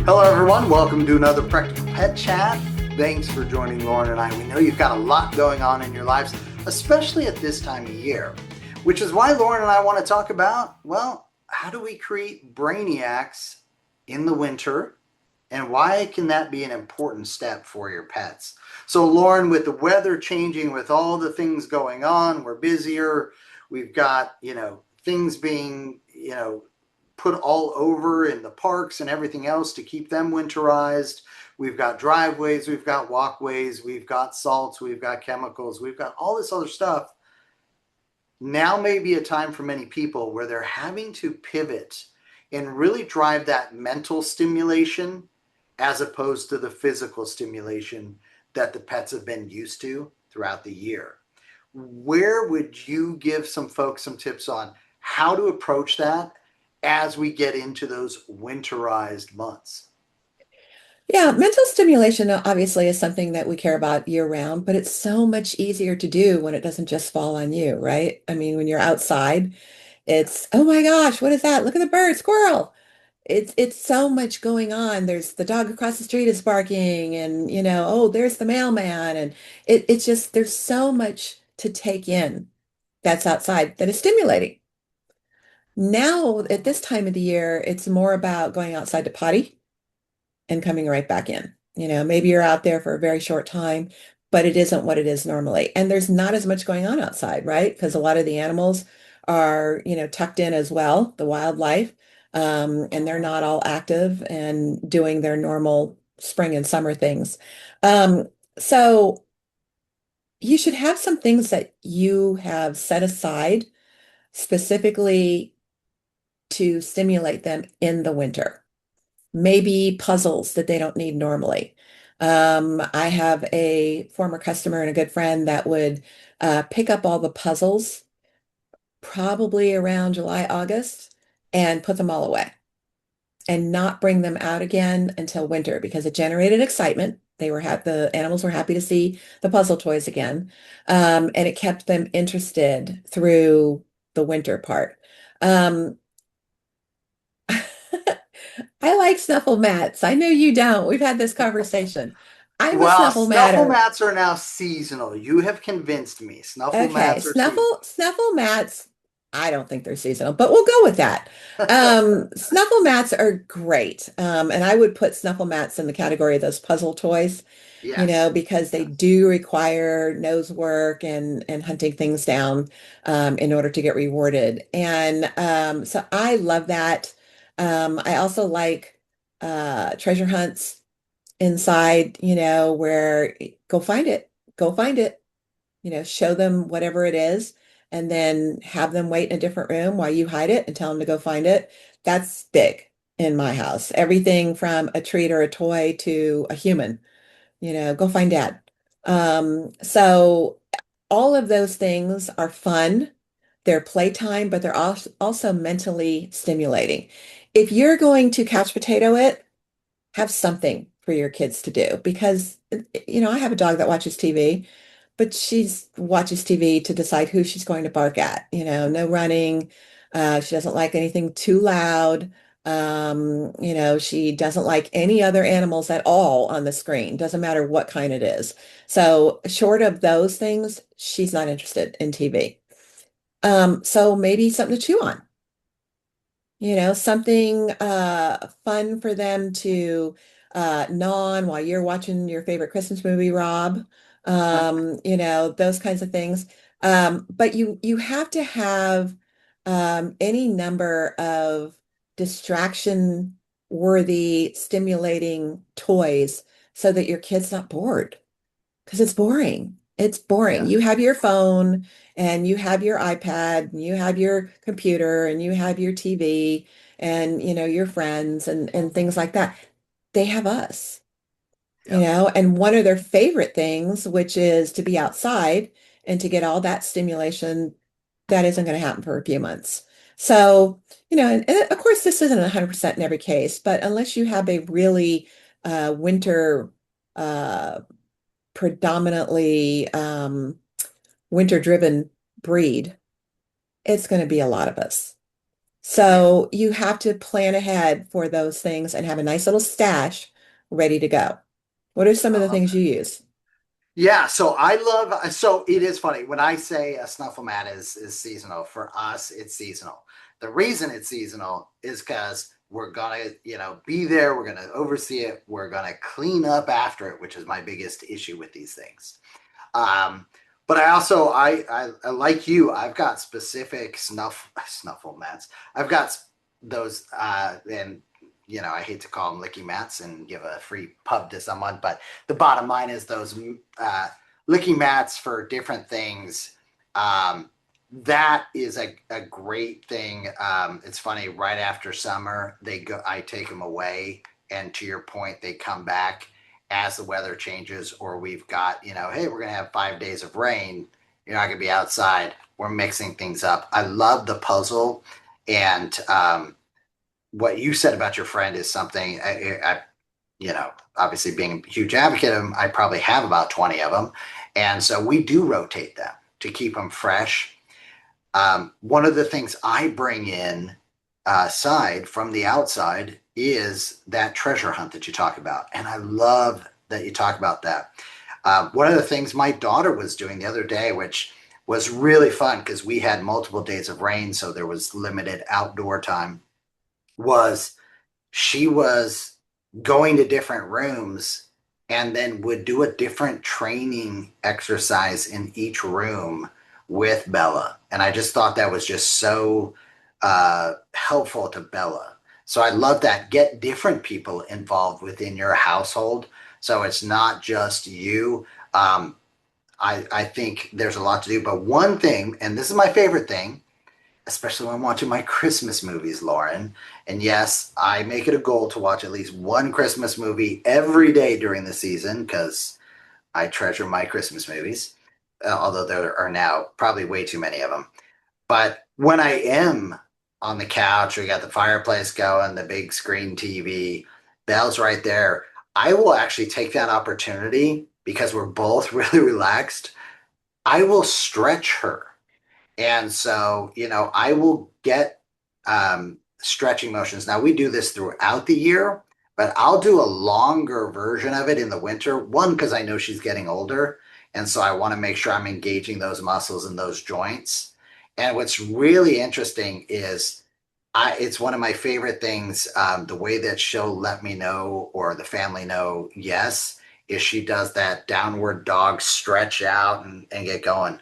Hello, everyone. Welcome to another Practical Pet Chat. Thanks for joining Lauren and I. We know you've got a lot going on in your lives, especially at this time of year, which is why Lauren and I want to talk about, well, how do we create brainiacs in the winter, and why can that be an important step for your pets? So, Lauren, with the weather changing, with all the things going on, we're busier. We've got, things being, put all over in the parks and everything else to keep them winterized. We've got driveways, we've got walkways, we've got salts, we've got chemicals, we've got all this other stuff. Now may be a time for many people where they're having to pivot and really drive that mental stimulation as opposed to the physical stimulation that the pets have been used to throughout the year. Where would you give some folks some tips on how to approach that as we get into those winterized months? Yeah, mental stimulation obviously is something that we care about year round, but it's so much easier to do when it doesn't just fall on you, right? I mean, when you're outside, it's, oh my gosh, what is that? Look at the bird, squirrel. It's so much going on. There's the dog across the street is barking and oh, there's the mailman and it's just there's so much to take in that's outside that is stimulating. Now, at this time of the year, it's more about going outside to potty and coming right back in. Maybe you're out there for a very short time, but it isn't what it is normally. And there's not as much going on outside, right? Because a lot of the animals are, tucked in as well, the wildlife, and they're not all active and doing their normal spring and summer things. So you should have some things that you have set aside specifically to stimulate them in the winter. Maybe puzzles that they don't need normally. I have a former customer and a good friend that would pick up all the puzzles probably around July, August, and put them all away and not bring them out again until winter because it generated excitement. The animals were happy to see the puzzle toys again, and it kept them interested through the winter part. Um, I like snuffle mats. I know you don't. We've had this conversation. I'm a Well, snuffle snuffle matter. mats are now seasonal. You have convinced me. Snuffle Okay, mats are seasonal. snuffle mats. I don't think they're seasonal, but we'll go with that. Snuffle mats are great. And I would put snuffle mats in the category of those puzzle toys, Yes. because they Yes. do require nose work and hunting things down in order to get rewarded. And so I love that. I also like treasure hunts inside, where go find it, go find it, show them whatever it is, and then have them wait in a different room while you hide it and tell them to go find it. That's big in my house. Everything from a treat or a toy to a human, go find dad. So all of those things are fun. They're playtime, but they're also mentally stimulating. If you're going to couch potato it, have something for your kids to do because I have a dog that watches TV, but she's watches TV to decide who she's going to bark at. No running. She doesn't like anything too loud. She doesn't like any other animals at all on the screen. Doesn't matter what kind it is. So short of those things, she's not interested in TV. So maybe something to chew on. Something fun for them to gnaw on while you're watching your favorite Christmas movie, Rob. Those kinds of things. But you have to have any number of distraction worthy stimulating toys so that your kid's not bored because it's boring. It's boring. Yeah. You have your phone and you have your iPad and you have your computer and you have your TV and your friends and things like that. They have us, Yeah. and one of their favorite things, which is to be outside and to get all that stimulation, that isn't going to happen for a few months. So, and of course, this isn't 100% in every case, but unless you have a really winter uh, predominantly winter driven breed, it's going to be a lot of us. Yeah. So you have to plan ahead for those things and have a nice little stash ready to go. What are some I of the love things that. you use? Yeah, so I love so it is funny when I say a snuffle mat is seasonal. For us, it's seasonal. The reason it's seasonal is because we're gonna, be there, we're gonna oversee it, we're gonna clean up after it, which is my biggest issue with these things. Um, but I also I like you. I've got specific snuffle mats. I've got those and I hate to call them licky mats and give a free pub to someone, but the bottom line is those licky mats for different things. Um, that is a great thing. It's funny. Right after summer, they go. I take them away, and to your point, they come back as the weather changes, or we've got, hey, we're going to have 5 days of rain. You're not going to be outside. We're mixing things up. I love the puzzle. And what you said about your friend is something obviously being a huge advocate of them, I probably have about 20 of them. And so we do rotate them to keep them fresh. One of the things I bring in side from the outside is that treasure hunt that you talk about. And I love that you talk about that. One of the things my daughter was doing the other day, which was really fun because we had multiple days of rain, so there was limited outdoor time, was she was going to different rooms and then would do a different training exercise in each room with Bella. And I just thought that was just so helpful to Bella. So I love that. Get different people involved within your household. So it's not just you. I think there's a lot to do. But one thing, and this is my favorite thing, especially when I'm watching my Christmas movies, Lauren. And yes, I make it a goal to watch at least one Christmas movie every day during the season because I treasure my Christmas movies, although there are now probably way too many of them. But when I am on the couch, we got the fireplace going, the big screen TV, Belle's right there. I will actually take that opportunity because we're both really relaxed. I will stretch her, and so, I will get stretching motions. Now, we do this throughout the year, but I'll do a longer version of it in the winter. One, because I know she's getting older. And so I want to make sure I'm engaging those muscles and those joints. And what's really interesting is it's one of my favorite things. The way that she'll let me know or the family know, yes, is she does that downward dog stretch out and get going,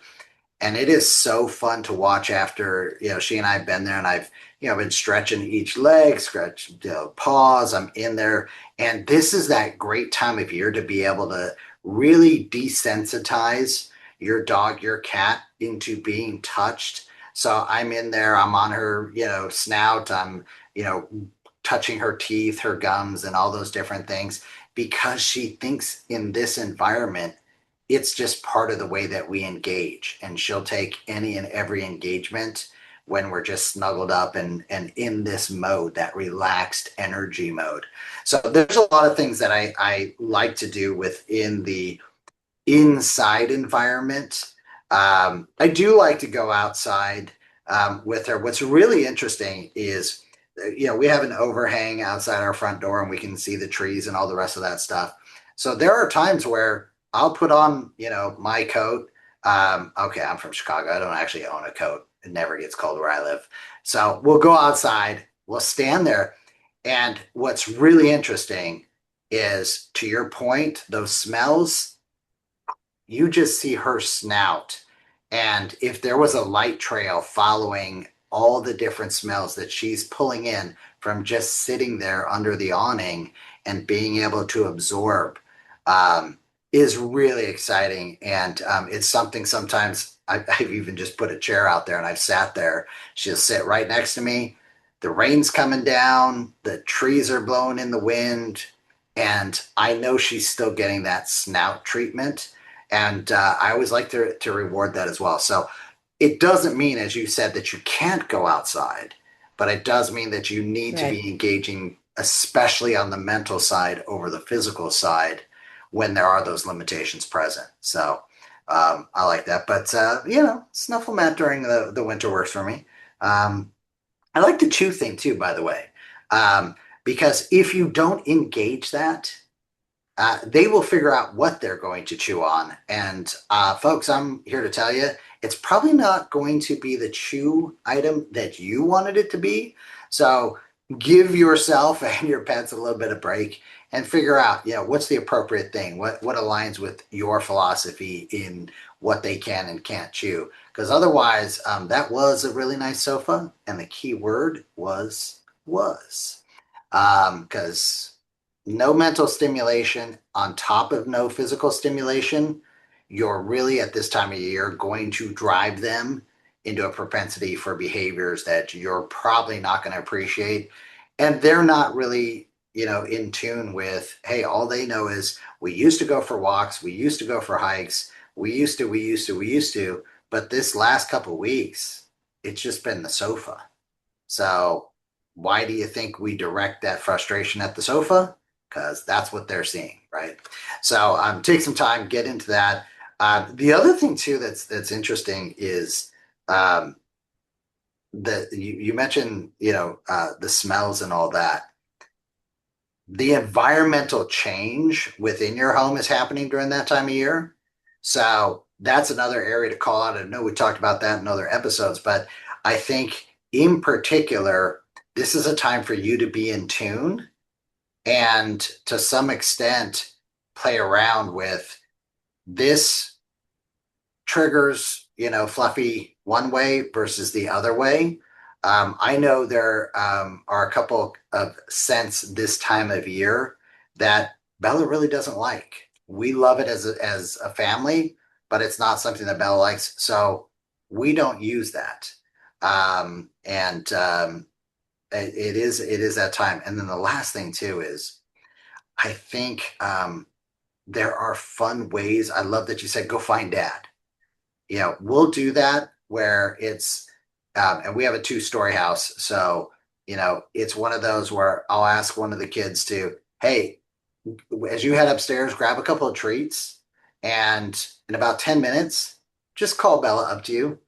and it is so fun to watch after she and I have been there, and I've been stretching each leg, stretch paws. I'm in there, and this is that great time of year to be able to really desensitize your dog, your cat into being touched. So I'm in there, I'm on her snout, I'm you know touching her teeth, her gums, and all those different things because she thinks in this environment it's just part of the way that we engage. And she'll take any and every engagement when we're just snuggled up and in this mode, that relaxed energy mode. So there's a lot of things that I like to do within the inside environment. I do like to go outside with her. What's really interesting is, we have an overhang outside our front door and we can see the trees and all the rest of that stuff. So there are times where I'll put on, my coat. Okay, I'm from Chicago. I don't actually own a coat. It never gets cold where I live. So we'll go outside, we'll stand there. And what's really interesting is, to your point, those smells, you just see her snout. And if there was a light trail following all the different smells that she's pulling in from just sitting there under the awning and being able to absorb, um, is really exciting. And it's something sometimes I've even just put a chair out there and I've sat there. She'll sit right next to me. The rain's coming down, the trees are blowing in the wind, and I know she's still getting that snout treatment, and I always like to reward that as well. So it doesn't mean, as you said, that you can't go outside, but it does mean that you need to Right. be engaging, especially on the mental side over the physical side, when there are those limitations present. So I like that. But snuffle mat during the winter works for me. Um, I like the chew thing too, by the way, um, because if you don't engage that, they will figure out what they're going to chew on. And folks, I'm here to tell you, it's probably not going to be the chew item that you wanted it to be. So give yourself and your pets a little bit of break and figure out, what's the appropriate thing, what aligns with your philosophy in what they can and can't chew. Because otherwise, that was a really nice sofa, and the key word was because no mental stimulation on top of no physical stimulation, you're really at this time of year going to drive them into a propensity for behaviors that you're probably not going to appreciate. And they're not really, in tune with, hey, all they know is we used to go for walks, we used to go for hikes, we used to, but this last couple of weeks, it's just been the sofa. So why do you think we direct that frustration at the sofa? Because that's what they're seeing, right? So take some time, get into that. The other thing too that's interesting is um, that you mentioned, the smells and all that. The environmental change within your home is happening during that time of year. So that's another area to call out. I know we talked about that in other episodes, but I think in particular, this is a time for you to be in tune and to some extent play around with this triggers, Fluffy one way versus the other way. I know there are a couple of scents this time of year that Bella really doesn't like. We love it as a family, but it's not something that Bella likes, so we don't use that. And it is that time. And then the last thing too is I think there are fun ways. I love that you said go find dad. We'll do that where it's, and we have a two-story house. So, it's one of those where I'll ask one of the kids to, hey, as you head upstairs, grab a couple of treats. And in about 10 minutes, just call Bella up to you.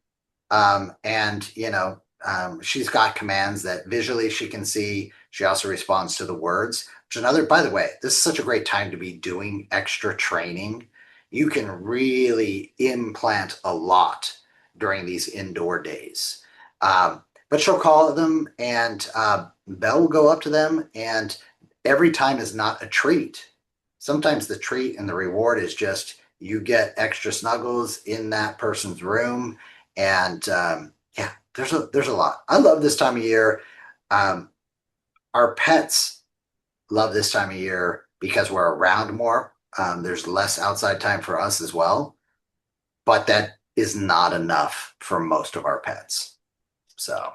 She's got commands that visually she can see. She also responds to the words, which is another, by the way, this is such a great time to be doing extra training. You can really implant a lot during these indoor days. But she'll call them and Belle will go up to them, and every time is not a treat. Sometimes the treat and the reward is just you get extra snuggles in that person's room. And yeah, there's a lot. I love this time of year. Um, our pets love this time of year because we're around more. There's less outside time for us as well, but that is not enough for most of our pets. So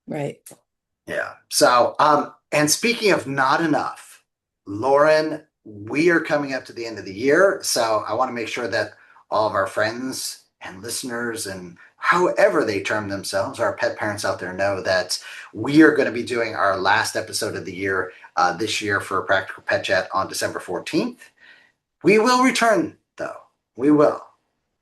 Right. yeah. So and speaking of not enough, Lauren, we are coming up to the end of the year, so I want to make sure that all of our friends and listeners and however they term themselves, our pet parents out there know that we are going to be doing our last episode of the year this year for Practical Pet Chat on December 14th. We will return, though. We will.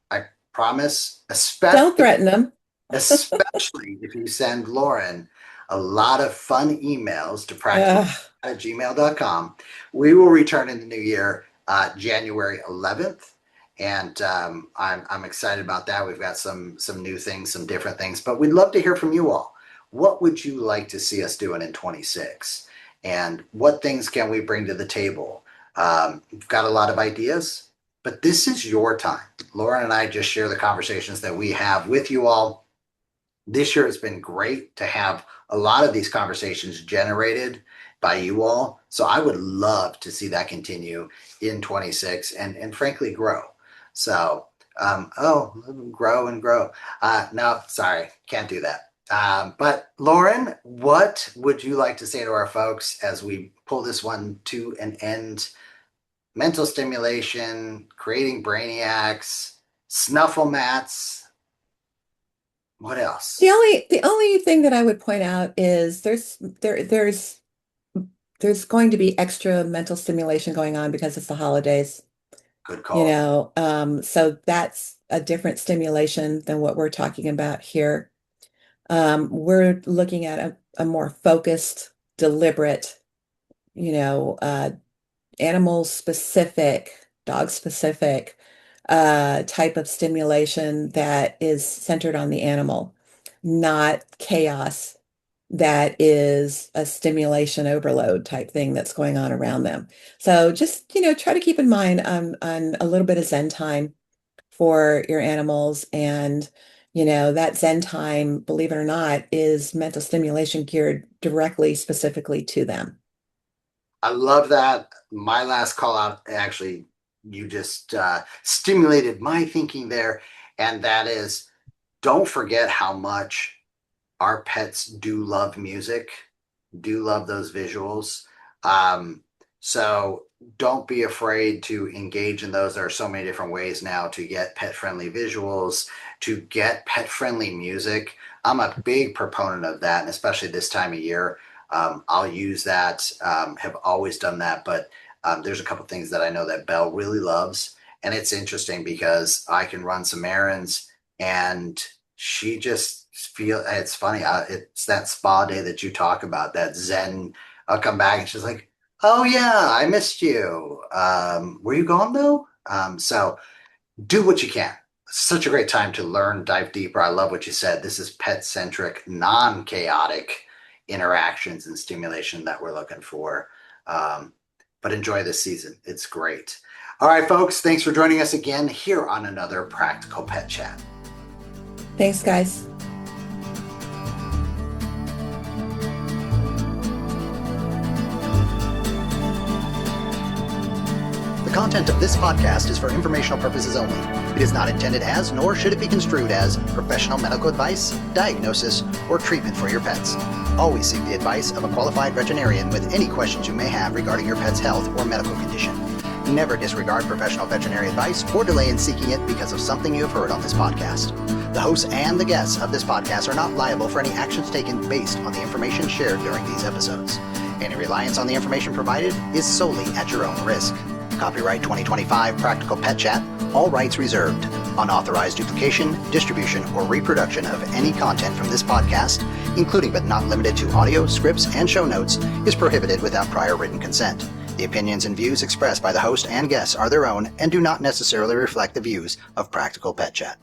I promise, Don't especially threaten them. especially if you send Lauren a lot of fun emails to Ugh, practical@gmail.com. We will return in the new year, January 11th. And I'm excited about that. We've got some new things, some different things, but we'd love to hear from you all. What would you like to see us doing in 26? And what things can we bring to the table? We've got a lot of ideas, but this is your time. Lauren and I just share the conversations that we have with you all. This year has been great to have a lot of these conversations generated by you all. So I would love to see that continue in 26 and frankly grow. So, grow and grow. No, sorry, can't do that. But Lauren, what would you like to say to our folks as we pull this one to an end? Mental stimulation, creating brainiacs, snuffle mats. What else? the only thing that I would point out is there's going to be extra mental stimulation going on because it's the holidays, Good call. so that's a different stimulation than what we're talking about here. We're looking at a more focused, deliberate, you know, animal specific, dog specific type of stimulation that is centered on the animal, not chaos that is a stimulation overload type thing that's going on around them. So just, try to keep in mind on a little bit of Zen time for your animals. And, that Zen time, believe it or not, is mental stimulation geared directly, specifically to them. I love that. My last call out, actually, you just stimulated my thinking there. And that is, don't forget how much our pets do love music, do love those visuals. Um, so don't be afraid to engage in those. There are so many different ways now to get pet friendly visuals, to get pet friendly music. I'm a big proponent of that, and especially this time of year. I'll use that, have always done that, but there's a couple things that I know that Belle really loves. And it's interesting because I can run some errands and she just it's funny. It's that spa day that you talk about, that Zen. I'll come back and she's like, "Oh yeah, I missed you. Were you gone though?" So do what you can. Such a great time to learn, dive deeper. I love what you said. This is pet centric, non chaotic interactions and stimulation that we're looking for. Um, but enjoy this season. It's great. All right, folks. Thanks for joining us again here on another Practical Pet Chat. Thanks, guys. The content of this podcast is for informational purposes only. It is not intended as, nor should it be construed as, professional medical advice, diagnosis, or treatment for your pets. Always seek the advice of a qualified veterinarian with any questions you may have regarding your pet's health or medical condition. Never disregard professional veterinary advice or delay in seeking it because of something you have heard on this podcast. The hosts and the guests of this podcast are not liable for any actions taken based on the information shared during these episodes. Any reliance on the information provided is solely at your own risk. Copyright 2025 Practical Pet Chat, all rights reserved. Unauthorized duplication, distribution, or reproduction of any content from this podcast, including but not limited to audio, scripts, and show notes, is prohibited without prior written consent. The opinions and views expressed by the host and guests are their own and do not necessarily reflect the views of Practical Pet Chat.